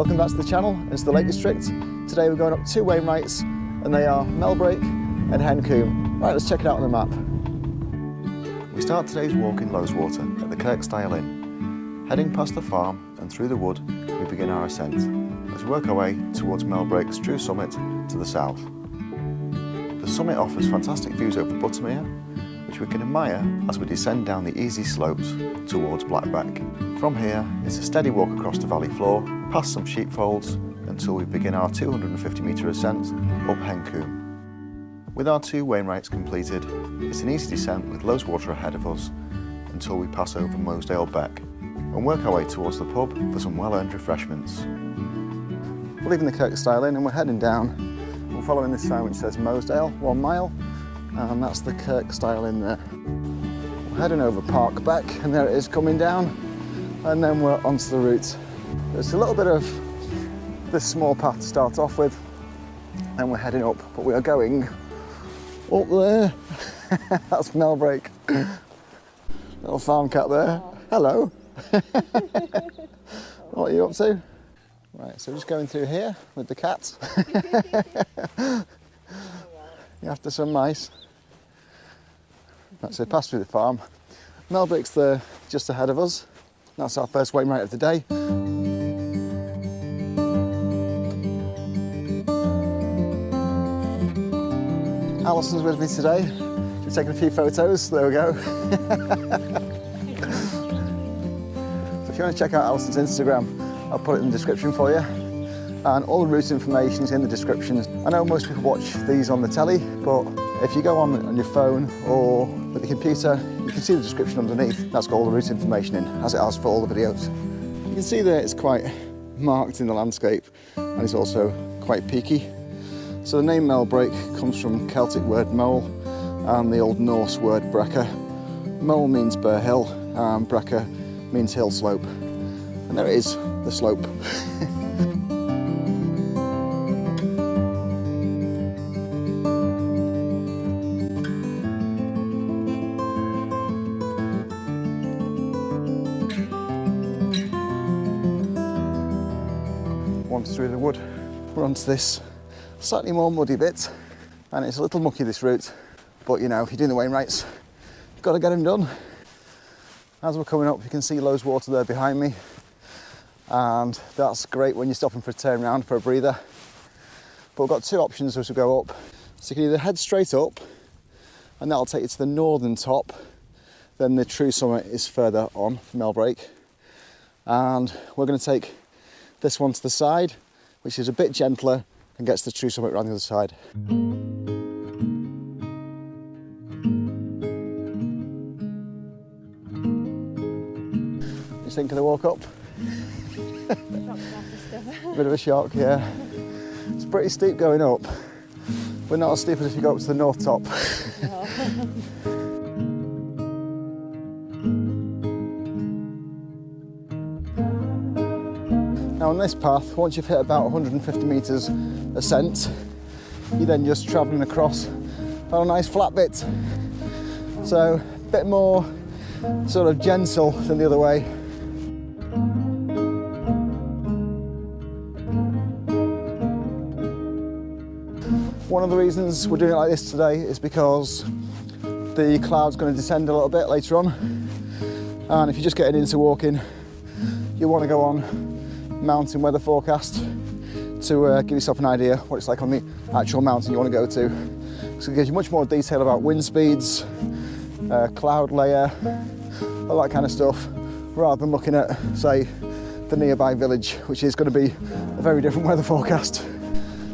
Welcome back to the channel. It's the Lake District. Today we're going up two Wainwrights, and they are Mellbreak and Hen Comb. Right, let's check it out on the map. We start today's walk in Loweswater at the Kirkstile Inn. Heading past the farm and through the wood, we begin our ascent as we work our way towards Mellbreak's true summit to the south. The summit offers fantastic views over Buttermere, which we can admire as we descend down the easy slopes towards Black Beck. From here, it's a steady walk across the valley floor, past some sheepfolds, until we begin our 250-metre ascent up Hen Comb. With our two Wainwrights completed, it's an easy descent with Loweswater ahead of us until we pass over Mosedale Beck and work our way towards the pub for some well-earned refreshments. We're leaving the Kirkstile Inn and we're heading down. We're following this sign which says Mosedale, 1 mile, and that's the Kirkstile Inn there. We're heading over Black Beck, and there it is coming down, and then we're onto the route. There's a little bit of this small path to start off with, and we're heading up, but we are going up there. That's Mellbreak. Little farm cat there. Hello. What are you up to? Right, so just going through here with the cat. After some mice. Right, so pass through the farm. Mellbreak's there just ahead of us. That's our first Wainwright of the day. Alison's with me today. She's taking a few photos. There we go. So if you want to check out Alison's Instagram, I'll put it in the description for you. And all the route information is in the description. I know most people watch these on the telly, but if you go on your phone or with the computer, you can see the description underneath. That's got all the route information in, as it has for all the videos. You can see there it's quite marked in the landscape, and it's also quite peaky. So the name Mellbreak comes from Celtic word mole and the Old Norse word brekka. Mole means bare hill, and brekka means hill slope. And there it is, the slope. Once through the wood, we're onto this slightly more muddy bit, and it's a little mucky this route, but you know, if you're doing the Wainwrights, you've got to get them done. As we're coming up, you can see Loweswater there behind me, and that's great when you're stopping for a turn round for a breather. But we've got two options as we go up. So you can either head straight up, and that'll take you to the northern top, then the true summit is further on from Mellbreak, and we're going to take this one to the side, which is a bit gentler and gets the true summit around the other side. You think of the walk up? Bit of a shock, yeah. It's pretty steep going up, but not as steep as if you go up to the North Top. No. Now on this path, once you've hit about 150 metres ascent, you're then just travelling across on a nice flat bit. So a bit more sort of gentle than the other way. One of the reasons we're doing it like this today is because the cloud's going to descend a little bit later on, and if you're just getting into walking, you want to go on mountain weather forecast to give yourself an idea what it's like on the actual mountain you want to go to. So it gives you much more detail about wind speeds, cloud layer, all that kind of stuff, rather than looking at, say, the nearby village, which is going to be a very different weather forecast.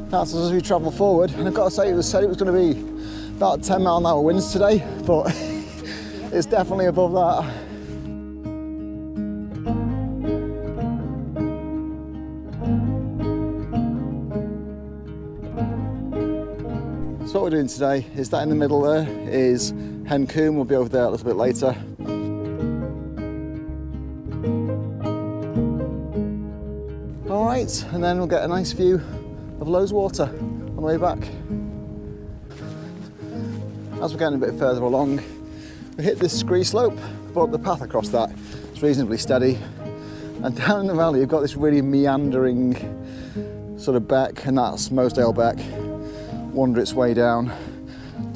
That's as we travel forward, and I've got to say, it was said it was going to be about 10 mile an hour winds today, but it's definitely above that. So what we're doing today is that in the middle there is Hen Comb. We'll be over there a little bit later. All right, and then we'll get a nice view of Loweswater on the way back. As we're getting a bit further along, we hit this scree slope, but the path across that is reasonably steady, And down in the valley you've got this really meandering sort of beck, and that's Mosedale Beck. Wander its way down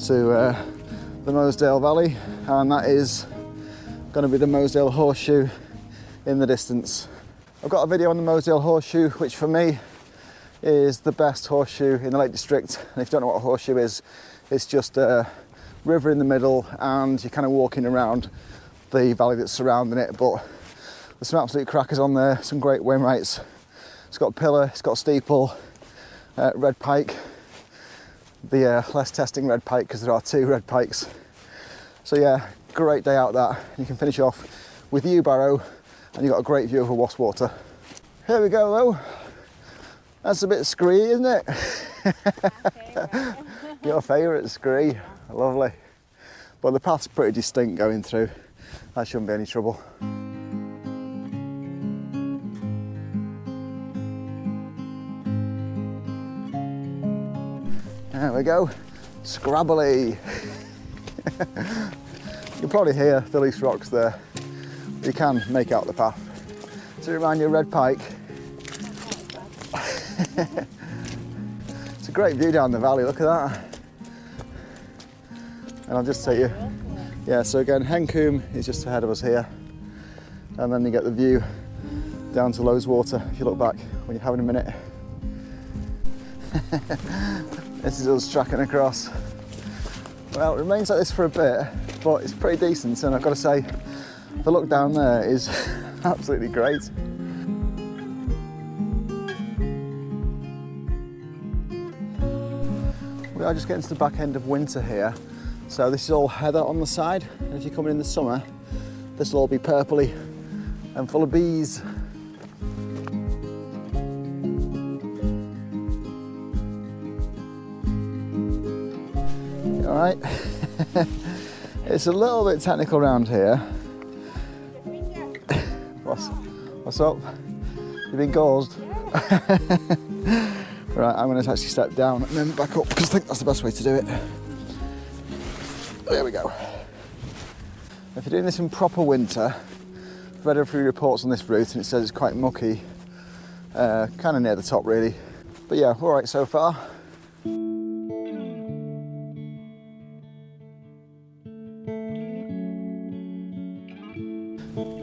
to the Mosedale Valley, and that is going to be the Mosedale Horseshoe in the distance. I've got a video on the Mosedale Horseshoe, which for me is the best horseshoe in the Lake District. And if you don't know what a horseshoe is, it's just a river in the middle and you're kind of walking around the valley that's surrounding it. But there's some absolute crackers on there, some great Wainwrights. It's got a pillar, it's got a steeple, red pike, the less testing red pike because there are 2 red pikes. So yeah, great day out that. You can finish off with yew barrow and you've got a great view over Loweswater. Here we go though. That's a bit scree, isn't it? Your favourite scree, lovely. But the path's pretty distinct going through. That shouldn't be any trouble. There we go, scrabbly. You'll probably hear the loose rocks there. You can make out the path. Does it remind you of red pike? It's a great view down the valley, look at that. And I'll just take you, yeah, so again, Hen Comb is just ahead of us here. And then you get the view down to Loweswater if you look back when you're having a minute. This is us tracking across. Well, it remains like this for a bit, but it's pretty decent, and I've got to say, the look down there is absolutely great. We are just getting to the back end of winter here, so this is all heather on the side, and if you're coming in the summer, this will all be purpley and full of bees. All right, it's a little bit technical around here. What's up? You've been gauzed? Right, I'm going to actually step down and then back up because I think that's the best way to do it. There we go. If you're doing this in proper winter, I've read a few reports on this route and it says it's quite mucky, kind of near the top really. But yeah, all right so far.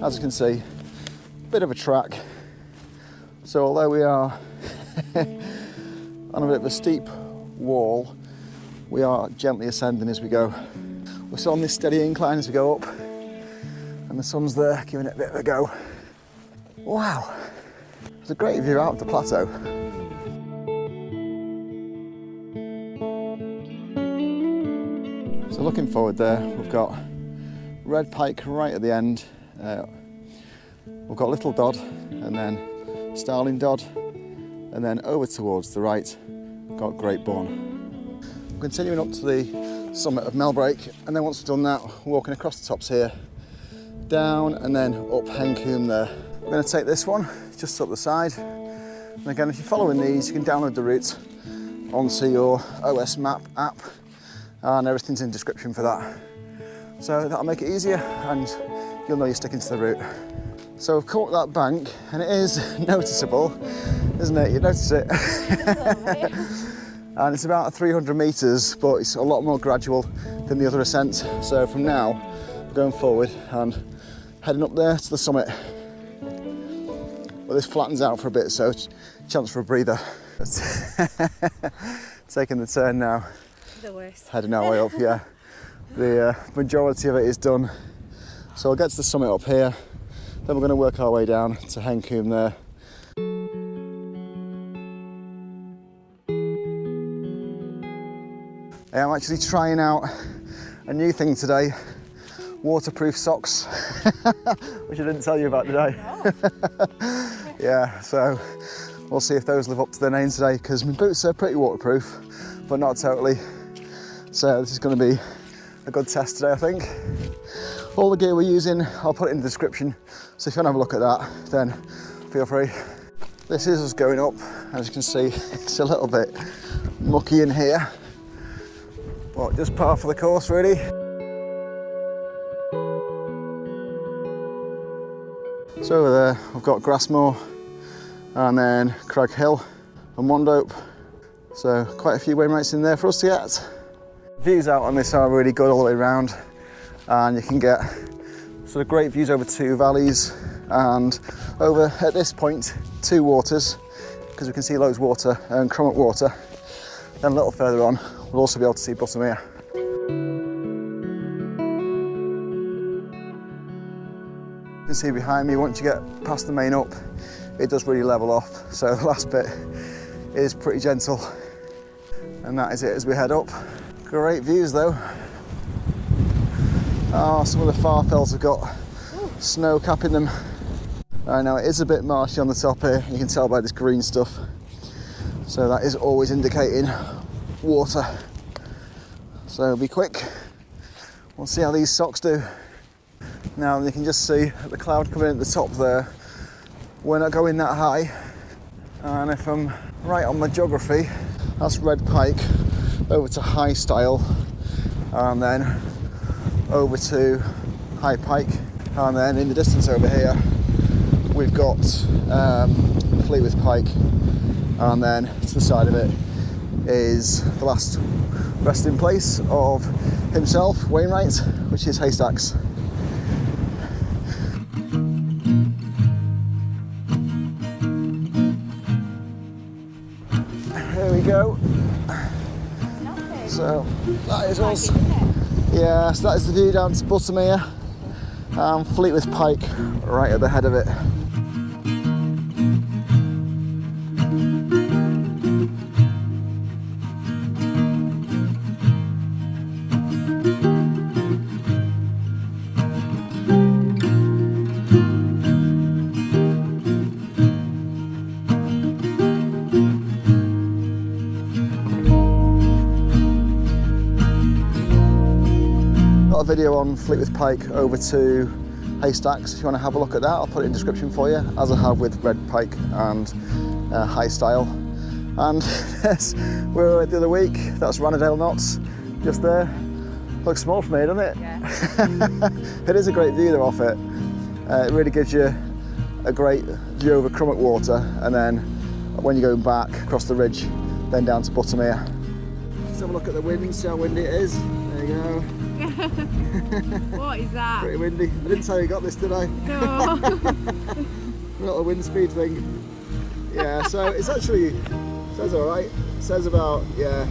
As you can see, a bit of a track. So although we are on a bit of a steep wall, we are gently ascending as we go. We're still on this steady incline as we go up, and the sun's there giving it a bit of a go. Wow, it's a great view out of the plateau. So looking forward there, we've got red pike right at the end. We've got little dod and then starling dod, and then over towards the right we've got great bun. We're continuing up to the summit of Mellbreak, and then once we've done that, we're walking across the tops here, down and then up Hen Comb there. We're going to take this one just up the side, and again if you're following these you can download the route onto your OS map app, and everything's in the description for that. So that'll make it easier and you'll know you're sticking to the route. So we've come up that bank and it is noticeable, isn't it? You notice it. And it's about 300 metres, but it's a lot more gradual than the other ascent. So from now, going forward and heading up there to the summit. Well, this flattens out for a bit, so chance for a breather. Taking the turn now. The worst. Heading our way up, yeah. The majority of it is done. So we'll get to the summit up here, then we're going to work our way down to Hen Comb there. I'm actually trying out a new thing today, waterproof socks, which I didn't tell you about today. No. Yeah, so we'll see if those live up to their name today, because my boots are pretty waterproof, but not totally. So this is going to be a good test today, I think. All the gear we're using, I'll put it in the description, so if you want to have a look at that, then feel free. This is us going up. As you can see, it's a little bit mucky in here, but just par for the course So over there I've got Grassmoor and then Crag Hill and Wandope. So quite a few Wainwrights in there for us to get. Views out on this are really good all the way around, and you can get sort of great views over 2 valleys and over, at this point, 2 waters, because we can see Loweswater and Crummock Water. Then a little further on, we'll also be able to see Buttermere. You can see behind me, once you get past the main up, it does really level off. So the last bit is pretty gentle. And that is it as we head up. Great views though. Oh, some of the far fells have got snow capping them. I know it is a bit marshy on the top here, you can tell by this green stuff. So that is always indicating water. So be quick, we'll see how these socks do. Now you can just see the cloud coming in at the top there. We're not going that high. And if I'm right on my geography, that's Red Pike over to High Style, and then over to High Pike, and then in the distance over here we've got Fleetwith Pike, and then to the side of it is the last resting place of himself, Wainwright, which is Haystacks. There we go. So that is us. Yeah, so that is the view down to Buttermere and Fleetwith Pike right at the head of it. Got a video on Fleetwith Pike over to Haystacks. If you want to have a look at that, I'll put it in the description for you, as I have with Red Pike and High Style. And yes, we were the other week, that's Ranadale Knots, just there. Looks small for me, doesn't it? Yeah. It is a great view though off it. It really gives you a great view over Crummock Water, and then when you go back across the ridge, then down to Buttermere. Let's have a look at the wind, see how windy it is. There you go. What is that? Pretty windy. I didn't tell you got this, did I? No. Not a wind speed thing. Yeah, so it's actually, says alright. It says about, yeah,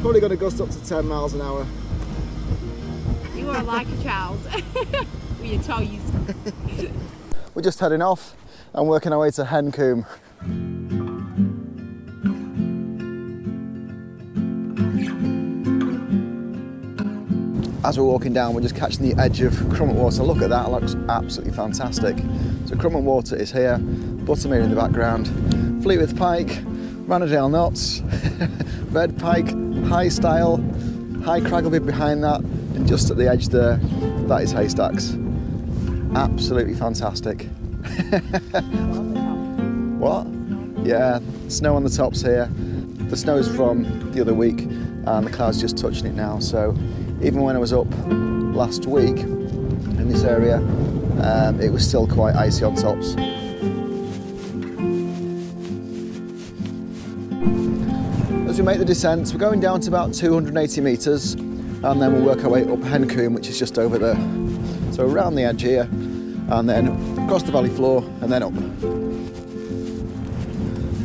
probably going to gust up to 10 miles an hour. You are like a child with your toys. We're just heading off and working our way to Hen Comb. As we're walking down, we're just catching the edge of Crummock Water. Look at that, it looks absolutely fantastic. So Crummock Water is here, Buttermere in the background, Fleetwith Pike, Ranadale Knots, Red Pike, High Style, High Crag will be behind that, and just at the edge there, that is Haystacks. Absolutely fantastic. What? Yeah, snow on the tops here. The snow is from the other week, and the cloud's just touching it now, so even when I was up last week in this area, it was still quite icy on tops. As we make the descent, we're going down to about 280 metres, and then we'll work our way up Hen Comb, which is just over there. So around the edge here, and then across the valley floor, and then up.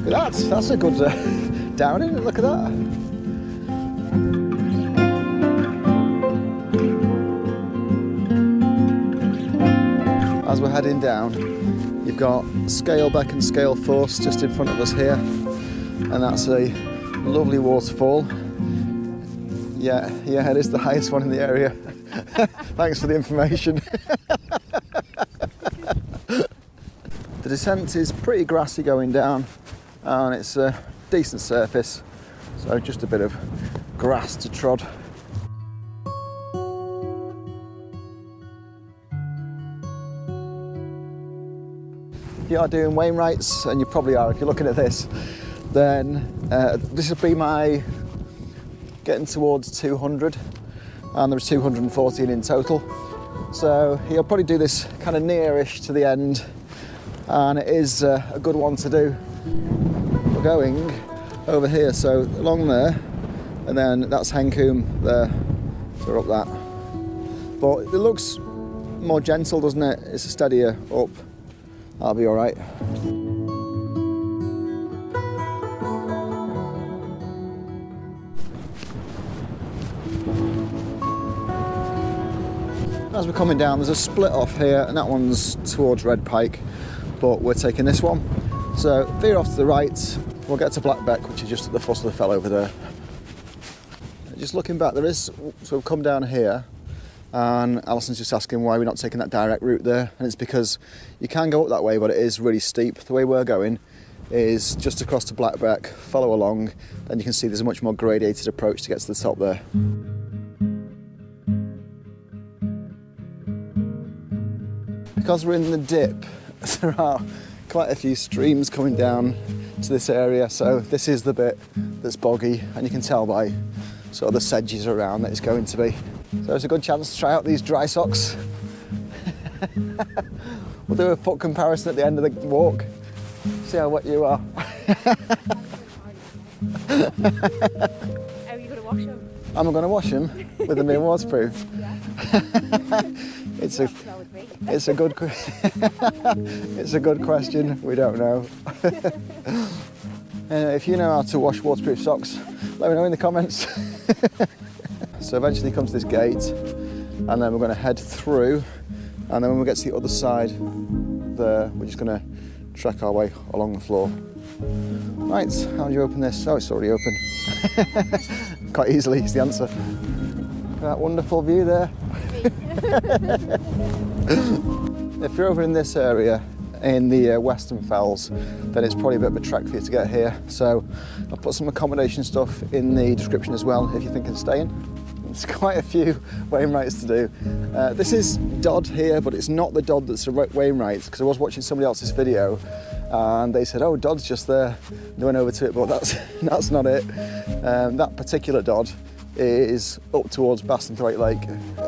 That's a good downing, look at that. As we're heading down, you've got Scale Beck and Scale Force just in front of us here, and that's a lovely waterfall. Yeah, it is the highest one in the area. Thanks for the information. The descent is pretty grassy going down, and it's a decent surface, so just a bit of grass to trod. If you are doing Wainwrights, and you probably are if you're looking at this, then this will be my getting towards 200, and there's 214 in total. So you'll probably do this kind of nearish to the end, and it is a good one to do. We're going over here, so along there, and then that's Hen Comb there, so we're up that. But it looks more gentle, doesn't it? It's a steadier up. That'll be all right. As we're coming down, there's a split off here, and that one's towards Red Pike, but we're taking this one. So veer off to the right, we'll get to Black Beck, which is just at the foot of the fell over there. Just looking back, there is, so we've come down here, and Alison's just asking why we're not taking that direct route there, and it's because you can go up that way, but it is really steep. The way we're going is just across to Black Beck, follow along, and you can see there's a much more gradated approach to get to the top there. Because we're in the dip, there are quite a few streams coming down to this area, so this is the bit that's boggy, and you can tell by sort of the sedges around that it's going to be. So it's a good chance to try out these dry socks. We'll do a foot comparison at the end of the walk, see how wet you are. Are you going to wash them? Am I going to wash them with them being waterproof? Yeah. It's a good it's a good question. We don't know. If you know how to wash waterproof socks, let me know in the comments. So eventually come to this gate, and then we're going to head through, and then when we get to the other side there, we're just going to trek our way along the floor. Right, how do you open this? Oh, it's already open. Quite easily is the answer. That wonderful view there. If you're over in this area, in the Western Fells, then it's probably a bit of a trek for you to get here. So I'll put some accommodation stuff in the description as well if you're thinking of staying. There's quite a few Wainwrights to do. This is Dodd here, but it's not the Dodd that's a Wainwright, because I was watching somebody else's video and they said, oh, Dodd's just there. They went over to it, but that's not it. That particular Dodd is up towards Bassenthwaite Lake,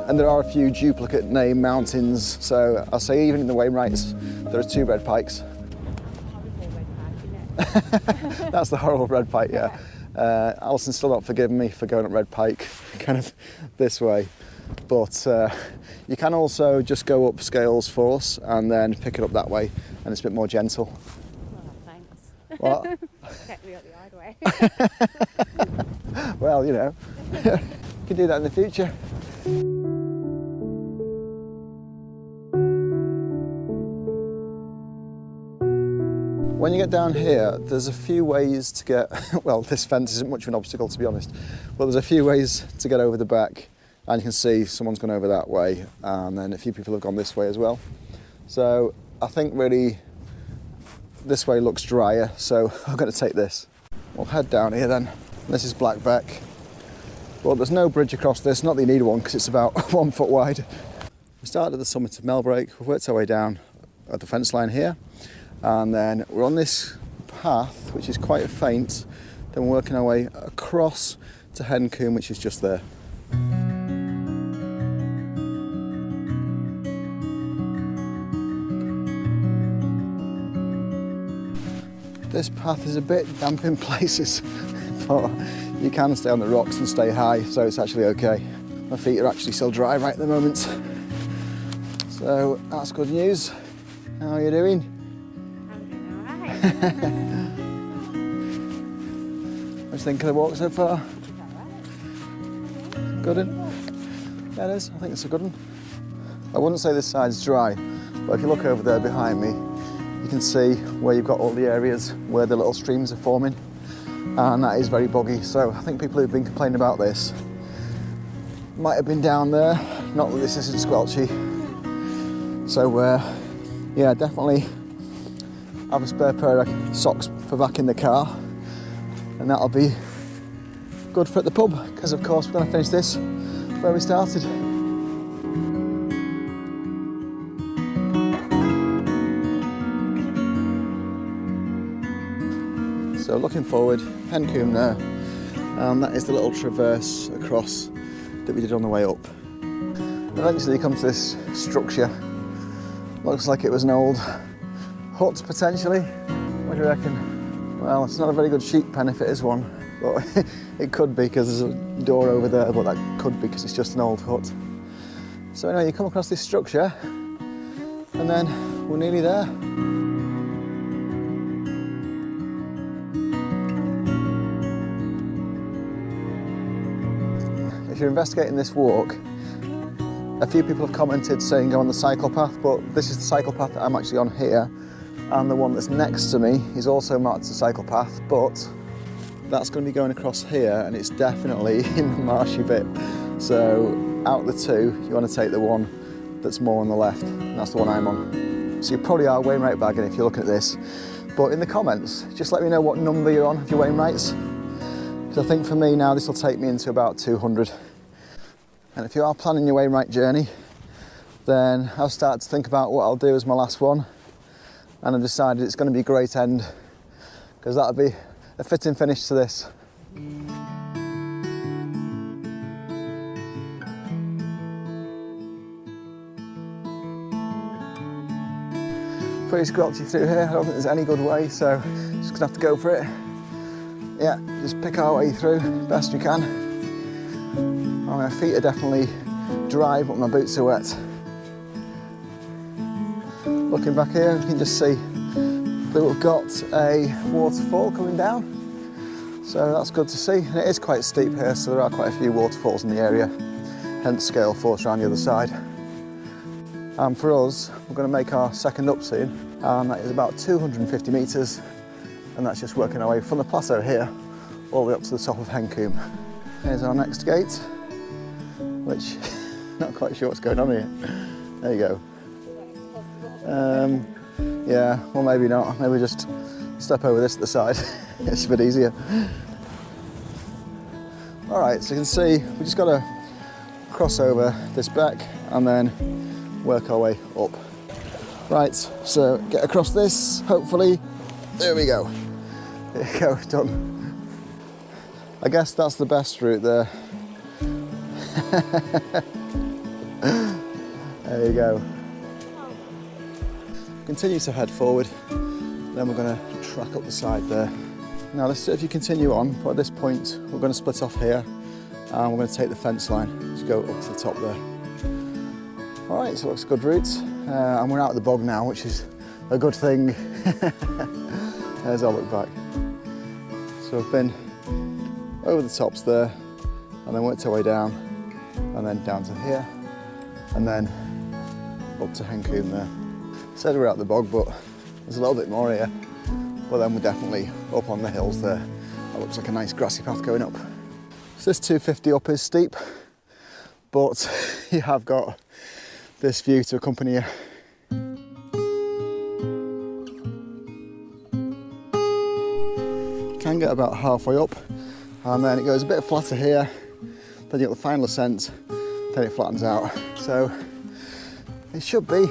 and there are a few duplicate name mountains, so I'll say even in the Wainwrights there are 2 red pikes. That's the horrible red pike, yeah. Alison's still not forgiven me for going up Red Pike kind of this way, but you can also just go up Scales Force and then pick it up that way, and it's a bit more gentle. Well, thanks. What? Get me up the hard way. Well, you know, you can do that in the future. When you get down here, there's a few ways to get, well, this fence isn't much of an obstacle to be honest, but there's a few ways to get over the back, and you can see someone's gone over that way, and then a few people have gone this way as well. So I think really this way looks drier, so I'm going to take this. We'll head down here then. This is Black Beck. Well, there's no bridge across this, not that you need one because it's about 1 foot wide. We started at the summit of Mellbreak, we've worked our way down at the fence line here, and then we're on this path which is quite faint, then we're working our way across to Hen Comb, which is just there. This path is a bit damp in places, but you can stay on the rocks and stay high, so it's actually okay. My feet are actually still dry right at the moment, so that's good news. How are you doing? I'm doing all right. What do you think of the walk so far? Good one? Yeah, it is. I think it's a good one. I wouldn't say this side's dry, but if you look over there behind me, you can see where you've got all the areas where the little streams are forming, and that is very boggy. So I think people who've been complaining about this might have been down there. Not that this isn't squelchy. So yeah, definitely have a spare pair of socks for back in the car, and that'll be good for at the pub, because of course we're going to finish this where we started. So looking forward, Hen Comb there, and that is the little traverse across that we did on the way up. Eventually you come to this structure. Looks like it was an old hut potentially. What do you reckon? Well, it's not a very good sheep pen if it is one, but it could be because there's a door over there, but that could be because it's just an old hut. So anyway, you come across this structure and then we're nearly there. If you're investigating this walk, a few people have commented saying go on the cycle path, but this is the cycle path that I'm actually on here, and the one that's next to me is also marked as a cycle path, but that's going to be going across here, and it's definitely in the marshy bit. So out of the two, you want to take the one that's more on the left, and that's the one I'm on. So you probably are Wainwright bagging if you're looking at this, but in the comments, just let me know what number you're on if you're Wainwrights. Because I think for me now, this will take me into about 200. And if you are planning your Wainwright journey, then I've started to think about what I'll do as my last one. And I've decided it's going to be a great end, because that'll be a fitting finish to this. Pretty squelchy through here. I don't think there's any good way, so just gonna have to go for it. Yeah, just pick our way through best we can. Oh, my feet are definitely dry, but my boots are wet. Looking back here, you can just see that we've got a waterfall coming down. So that's good to see. And it is quite steep here, so there are quite a few waterfalls in the area, hence scale force around the other side. And for us, we're going to make our second up soon, and that is about 250 metres, and that's just working our way from the plateau here all the way up to the top of Hen Comb. Here's our next gate, which not quite sure what's going on here. There you go. Yeah, well maybe not. Maybe just step over this to the side. It's a bit easier. All right, so you can see we just got to cross over this beck and then work our way up. Right, so get across this, hopefully. There we go. There you go, done. I guess that's the best route there. There you go. Continue to head forward, then we're going to track up the side there. Now let's see if you continue on, but at this point we're going to split off here and we're going to take the fence line to go up to the top there. Alright, so it looks a good route, and we're out of the bog now, which is a good thing. There's our look back. So we've been over the tops there, and then worked our way down, and then down to here, and then up to Hen Comb there. Said we're out the bog, but there's a little bit more here. But then we're definitely up on the hills there. That looks like a nice grassy path going up. So this 250 up is steep, but you have got this view to accompany you. Can get about halfway up, and then it goes a bit flatter here, then you get the final ascent, then it flattens out. So it should be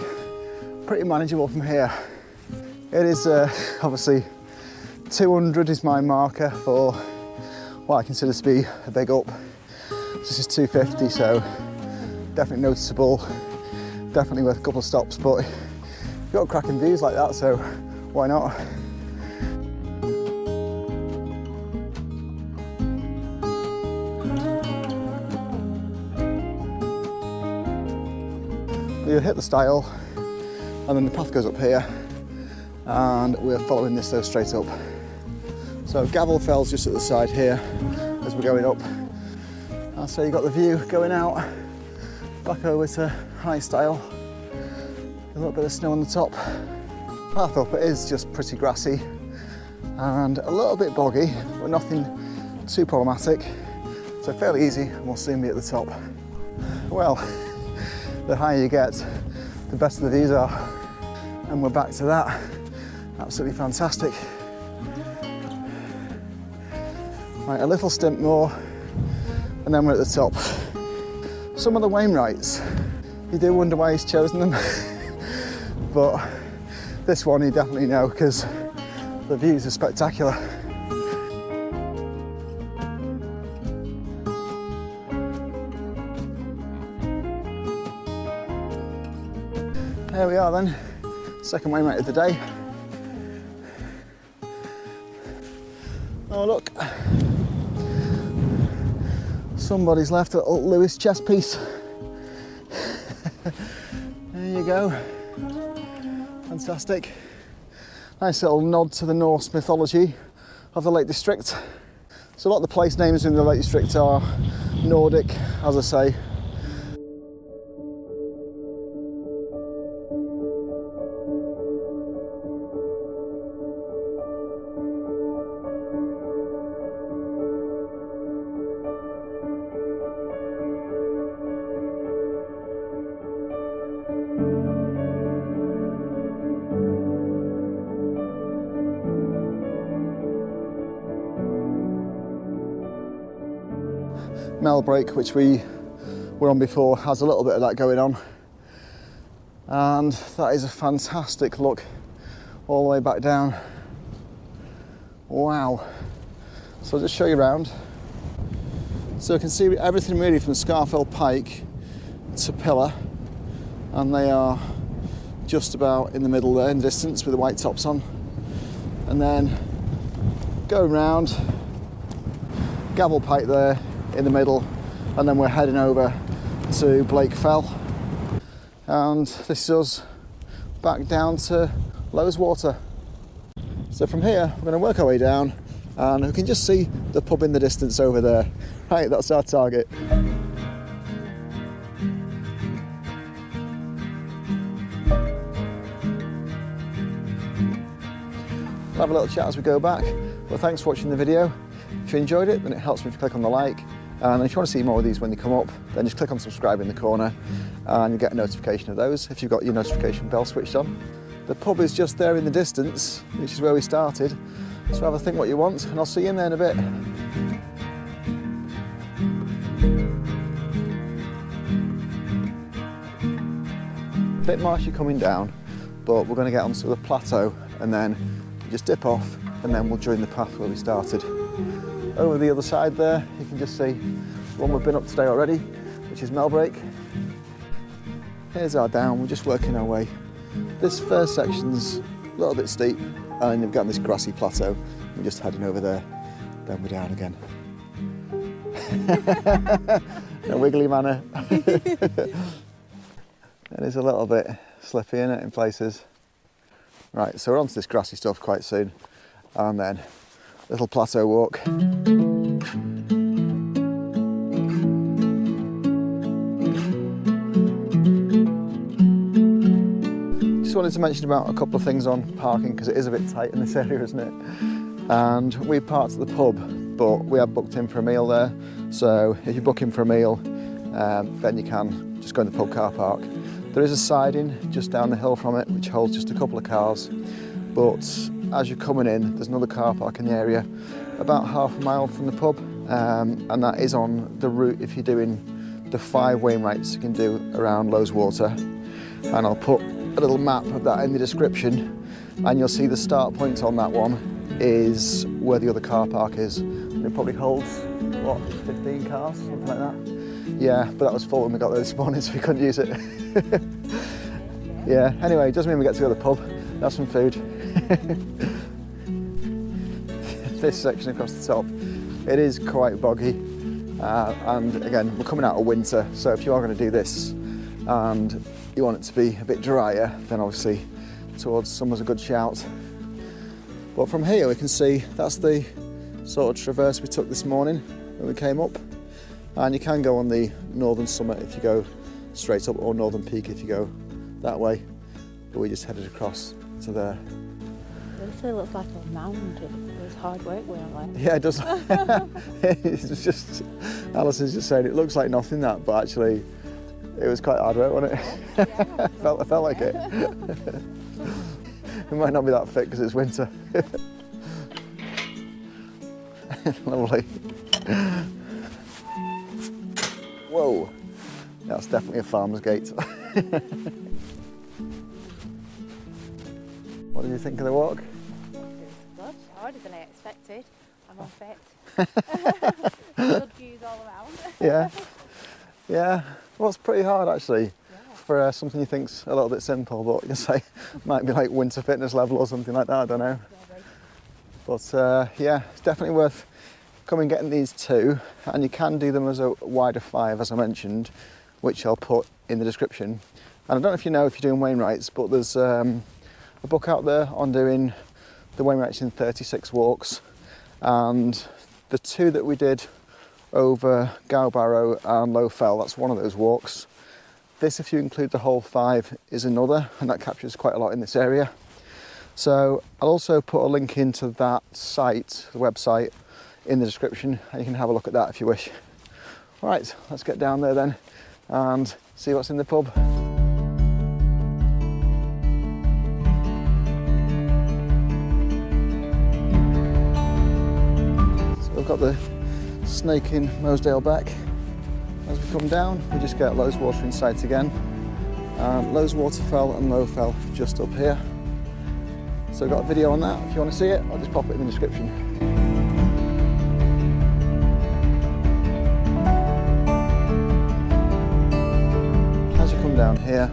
pretty manageable from here. It is obviously 200 is my marker for what I consider to be a big up. This is 250, so definitely noticeable, definitely worth a couple of stops, but you've got cracking views like that, so why not? We'll hit the stile, and then the path goes up here, and we're following this though straight up. So Gavel Fells just at the side here as we're going up. And so you've got the view going out, back over to High Stile, a little bit of snow on the top. Path up, it is just pretty grassy and a little bit boggy, but nothing too problematic. So fairly easy, and we'll soon be at the top. Well, the higher you get, the better the views are. And we're back to that. Absolutely fantastic. Right, a little stint more, and then we're at the top. Some of the Wainwrights, you do wonder why he's chosen them, but this one you definitely know because the views are spectacular. There we are then, second Wainwright of the day. Oh look, somebody's left a little Lewis chess piece. There you go, fantastic. Nice little nod to the Norse mythology of the Lake District. So a lot of the place names in the Lake District are Nordic, as I say. Mellbreak, which we were on before, has a little bit of that going on, and that is a fantastic look all the way back down. Wow. So I'll just show you around. So you can see everything really from Scafell Pike to Pillar, and they are just about in the middle there in the distance with the white tops on, and then go round Gavel Pike there in the middle, and then we're heading over to Blake Fell, and this is us back down to Loweswater. So from here we're going to work our way down, and we can just see the pub in the distance over there. Right, that's our target. We'll have a little chat as we go back. Well, thanks for watching the video. If you enjoyed it, then it helps me if you click on the like. And if you want to see more of these when they come up, then just click on subscribe in the corner and you'll get a notification of those if you've got your notification bell switched on. The pub is just there in the distance, which is where we started. So have a think what you want, and I'll see you in there in a bit. A bit marshy coming down, but we're going to get onto the plateau and then just dip off, and then we'll join the path where we started. Over the other side there, you can just see the one we've been up today already, which is Mellbreak. Here's our down, we're just working our way. This first section's a little bit steep, and you've got this grassy plateau. We're just heading over there, then we're down again. In a wiggly manner. It is a little bit slippy, isn't it, in places? Right, so we're onto this grassy stuff quite soon, and then little plateau walk. Just wanted to mention about a couple of things on parking, because it is a bit tight in this area, isn't it? And we parked at the pub, but we have booked in for a meal there. So if you book in for a meal, then you can just go in the pub car park. There is a siding just down the hill from it, which holds just a couple of cars. But as you're coming in, there's another car park in the area, about half a mile from the pub, and that is on the route if you're doing the 5 Wainwrights you can do around Loweswater. And I'll put a little map of that in the description, and you'll see the start point on that one is where the other car park is. And it probably holds, what, 15 cars, something like that? Yeah, but that was full when we got there this morning, so we couldn't use it. Yeah, anyway, it doesn't mean we get to go to the pub, have some food. This section across the top, it is quite boggy, and again, we're coming out of winter, so if you are going to do this and you want it to be a bit drier, then obviously towards summer's a good shout. But from here we can see that's the sort of traverse we took this morning when we came up, and you can go on the northern summit if you go straight up, or northern peak if you go that way, but we just headed across to there. It looks like a mound. It's hard work where I went. Yeah, it does. It's just, Alison's just saying it looks like nothing, that, but actually it was quite hard work, wasn't it? Yeah. I felt like it. It might not be that fit because it's winter. Lovely. Whoa, that's definitely a farmer's gate. What did you think of the walk? Good, harder than I expected. I'm unfit. Good views all around. Yeah, yeah. Well, it's pretty hard actually, for something you think's a little bit simple, but you say might be like winter fitness level or something like that. I don't know. But yeah, it's definitely worth coming getting these two, and you can do them as a wider 5, as I mentioned, which I'll put in the description. And I don't know if you know if you're doing Wainwrights, but there's a book out there on doing the Wainwrights in 36 walks, and the 2 that we did over Gowbarrow and Low Fell, that's one of those walks. This, if you include the whole 5, is another, and that captures quite a lot in this area. So I'll also put a link into that site, the website, in the description, and you can have a look at that if you wish. All right, let's get down there then and see what's in the pub. So we've got the snake in Mosedale Beck. As we come down, we just get Loweswater in sight again. Loweswater Fell and Low Fell just up here. So I've got a video on that. If you want to see it, I'll just pop it in the description. As you come down here,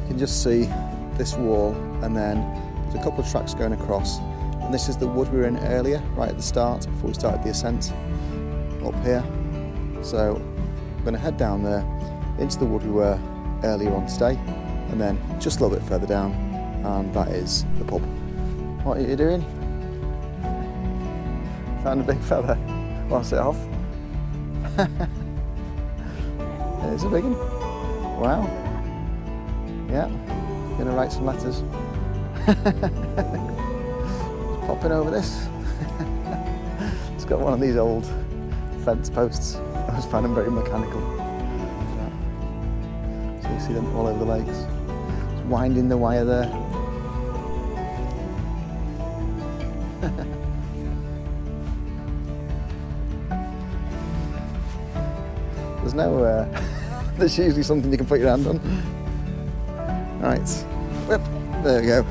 you can just see this wall, and then there's a couple of tracks going across. And this is the wood we were in earlier, right at the start, before we started the ascent, up here. So I'm going to head down there into the wood we were earlier on today, and then just a little bit further down, and that is the pub. What are you doing? Found a big fella. Want to sit off? There's a big one. Wow. Yeah, gonna write some letters. Popping over this. It's got one of these old fence posts. I just find them very mechanical. So you see them all over the lakes. It's winding the wire there. There's no, there's usually something you can put your hand on. Right, whip, there we go.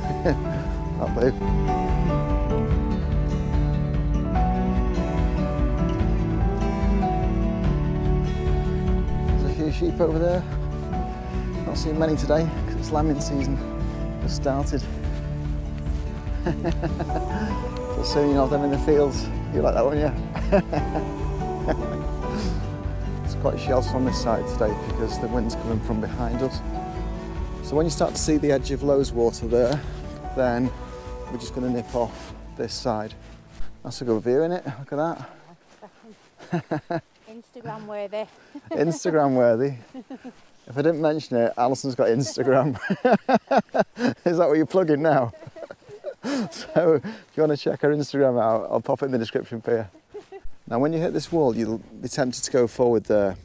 That'll do. There's a few sheep over there. Not seeing many today because it's lambing season just started. So soon you'll have them in the fields. You like that one, yeah? It's quite sheltered on this side today because the wind's coming from behind us. So when you start to see the edge of Loweswater there, then we're just going to nip off this side. That's a good view, isn't it? Look at that. Instagram worthy. Instagram worthy. If I didn't mention it, Alison's got Instagram. Is that what you're plugging now? So if you want to check her Instagram out, I'll pop it in the description for you. Now when you hit this wall, you'll be tempted to go forward there,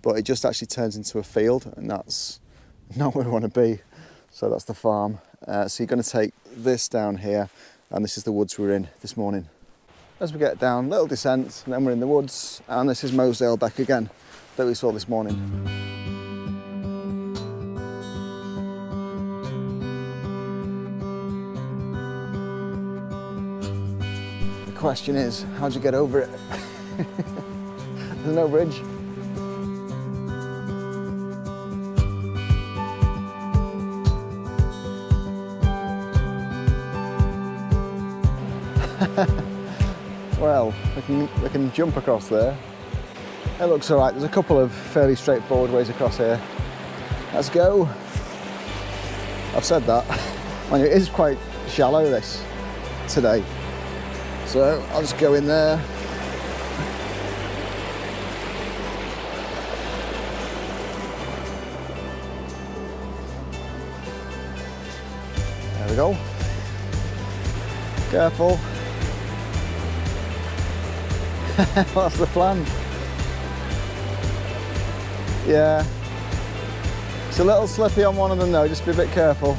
but it just actually turns into a field, and that's not where we want to be. So that's the farm. So you're going to take this down here, and this is the woods we were in this morning. As we get down, little descent, and then we're in the woods, and this is Mosedale Beck again that we saw this morning. The question is, how'd you get over it? There's no bridge. Well, we can jump across there. It looks all right. There's a couple of fairly straightforward ways across here. Let's go. I've said that. And it is quite shallow, this, today. So I'll just go in there. There we go. Careful. That's the plan. Yeah. It's a little slippy on one of them though, just be a bit careful.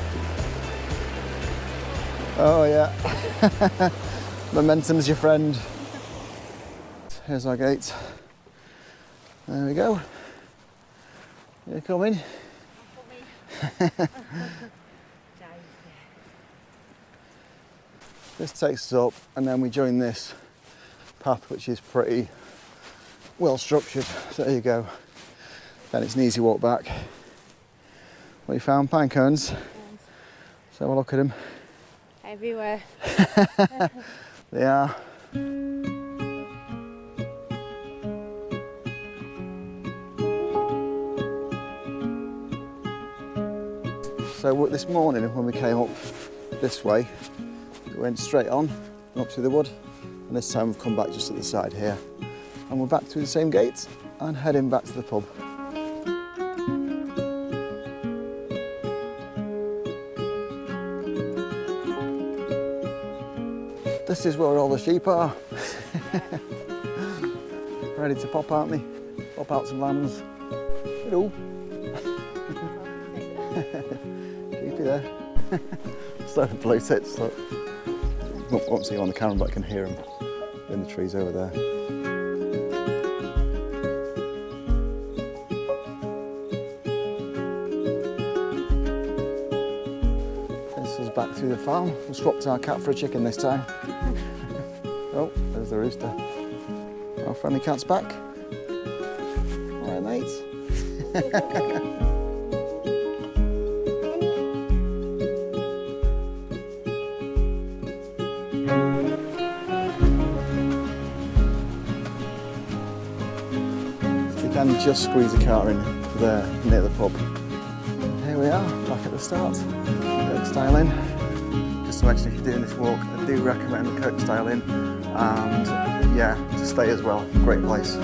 Oh yeah. Momentum's your friend. Here's our gate. There we go. You're coming? I'm coming. This takes us up, and then we join this path, which is pretty well structured. So there you go. Then it's an easy walk back. What you found? Pine cones. So have a look at them. everywhere. They are. So this morning when we came up this way, we went straight on up through the wood, and this time we've come back just at the side here. And we're back through the same gate and heading back to the pub. This is where all the sheep are. Ready to pop, aren't they? Pop out some lambs. Hello. Sheepy there. Starting to blow tits. Look. Won't see you on the camera, but I can hear them in the trees over there. This is back through the farm. We swapped our cat for a chicken this time. Oh, there's the rooster. Our friendly cat's back. All right, mate. You can just squeeze the car in there near the pub. Here we are, back at the start. Kirkstile Inn. Just to mention, if you're doing this walk, I do recommend the Kirkstile Inn, and yeah, to stay as well. Great place.